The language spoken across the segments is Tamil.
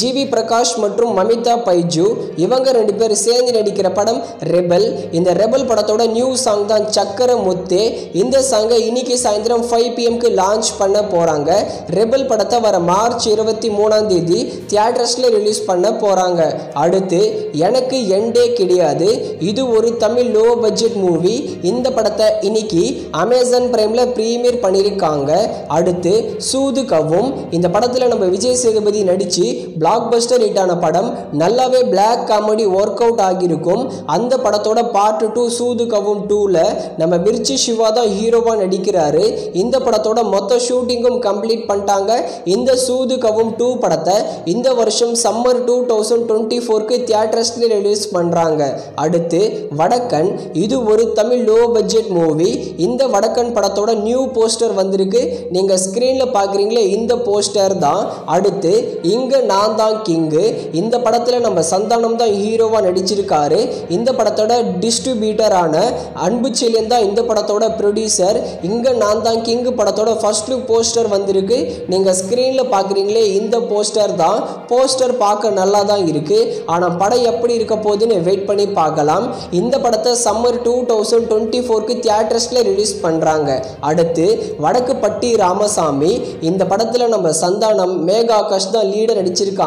ஜிவி பிரகாஷ் மற்றும் மமிதா பைஜு இவங்க ரெண்டு பேர் சேர்ந்து நடிக்கிற படம் ரெபல். இந்த ரெபல் படத்தோட நியூ சாங் தான் சக்கர முத்தே. இந்த சாங்கை இன்னைக்கு சாயந்தரம் 5 PM லான்ச் பண்ண போறாங்க. ரெபல் படத்தை வர மார்ச் 23 தியேட்டர்ஸ்ல ரிலீஸ் பண்ண போறாங்க. அடுத்து எனக்கு எண்டே கிடையாது, இது ஒரு தமிழ் லோ பட்ஜெட் மூவி. இந்த படத்தை இன்னைக்கு அமேசான் பிரைம்ல பிரீமியர் பண்ணியிருக்காங்க. அடுத்து சூது கவும். இந்த படத்துல நம்ம விஜய் சேதுபதி நடிச்சு பிளாக் பஸ்டர் ஹிட்டான படம். நல்லாவே பிளாக் காமெடி ஒர்க் அவுட் ஆகியிருக்கும். அந்த படத்தோட பார்ட் 2 சூது கவும் 2ல நம்ம மிர்ச்சி சிவா தான் ஹீரோவா நடிக்கிறாரு. இந்த படத்தோட மொத்த ஷூட்டிங்கும் கம்ப்ளீட் பண்ணிட்டாங்க. இந்த சூது கவும் 2 படத்தை இந்த வருஷம் சம்மர் 2024 தியேட்டர்ஸ்ல ரிலீஸ் பண்றாங்க. அடுத்து வடக்கன். இது ஒரு தமிழ் லோ பட்ஜெட் மூவி. இந்த வடக்கன் படத்தோட நியூ போஸ்டர் வந்திருக்கு. நீங்க ஸ்கிரீன்ல பாக்குறீங்களே, இந்த போஸ்டர் தான். அடுத்து இங்க நான் தான் கிங்கு. இந்த படத்துல நம்ம சந்தானம் தான் ஹீரோவா நடிச்சிருக்காரு. இந்த படத்தோட டிஸ்ட்ரிபியூட்டரான அன்பு செல்லியன் தான் இந்த படத்தோட ப்ரொடியூசர். இங்க நான் தான் கிங் படத்தோட ஃபர்ஸ்ட் லுக் போஸ்டர் வந்திருக்கு. நீங்க ஸ்கிரீன்ல பாக்குறீங்களே, இந்த போஸ்டர் தான். போஸ்டர் பார்க்க நல்லா தான் இருக்கு. ஆனா படம் எப்படி இருக்க போகுதுன்னு வெயிட் பண்ணி பார்க்கலாம். இந்த படத்தை சம்மர் 2024 தியேட்டர்ஸ்ல ரிலீஸ் பண்றாங்க. அடுத்து வடக்கு பட்டி ராமசாமி. இந்த படத்துல நம்ம சந்தானம், மேகா ஆகாஷ் தான் லீடர் நடிச்சிருக்காங்க.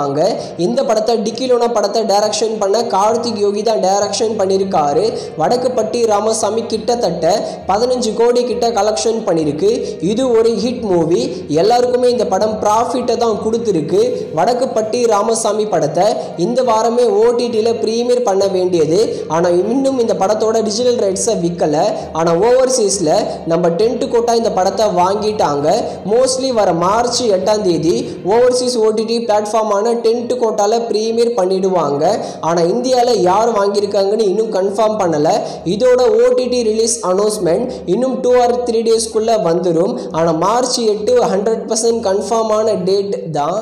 இந்த படத்தை டிக்கிலோனா படத்தை டைரக்ஷன் பண்ண கார்த்திக் யோகி தான் டைரக்ஷன் பண்ணியிருக்காரு. வடக்கு பட்டி ராமசாமி கிட்டத்தட்ட 15 கோடி கிட்ட கலெக்ஷன் பண்ணியிருக்கு. இது ஒரு ஹிட் மூவி. எல்லாருக்குமே இந்த படம் ப்ராஃபிட்டை தான் கொடுத்துருக்கு. வடக்கு பட்டி ராமசாமி படத்தை இந்த வாரமே ஓடிடியில் பிரீமியர் பண்ண வேண்டியது. ஆனால் இன்னும் இந்த படத்தோட டிஜிட்டல் ரைட்ஸை விற்கல. ஆனால் ஓவர்சீஸில் நம்ம டென்ட் கோட்டா இந்த படத்தை வாங்கிட்டாங்க. மோஸ்ட்லி வர மார்ச் 8 ஓவர்சீஸ் ஓடிடி பிளாட்ஃபார்மான டென்ட் கோட்டால பிரீமியர் பண்ணிடுவாங்க. ஆனால் இந்தியாவில் யார் வாங்கியிருக்காங்கன்னு இன்னும் கன்ஃபார்ம் பண்ணல. இதோட ஓடிடி ரிலீஸ் அனௌன்ஸ்மெண்ட் இன்னும் 2 or 3 days வந்துடும். ஆனால் மார்ச் 8 100% கன்ஃபார்மான டேட் தான்.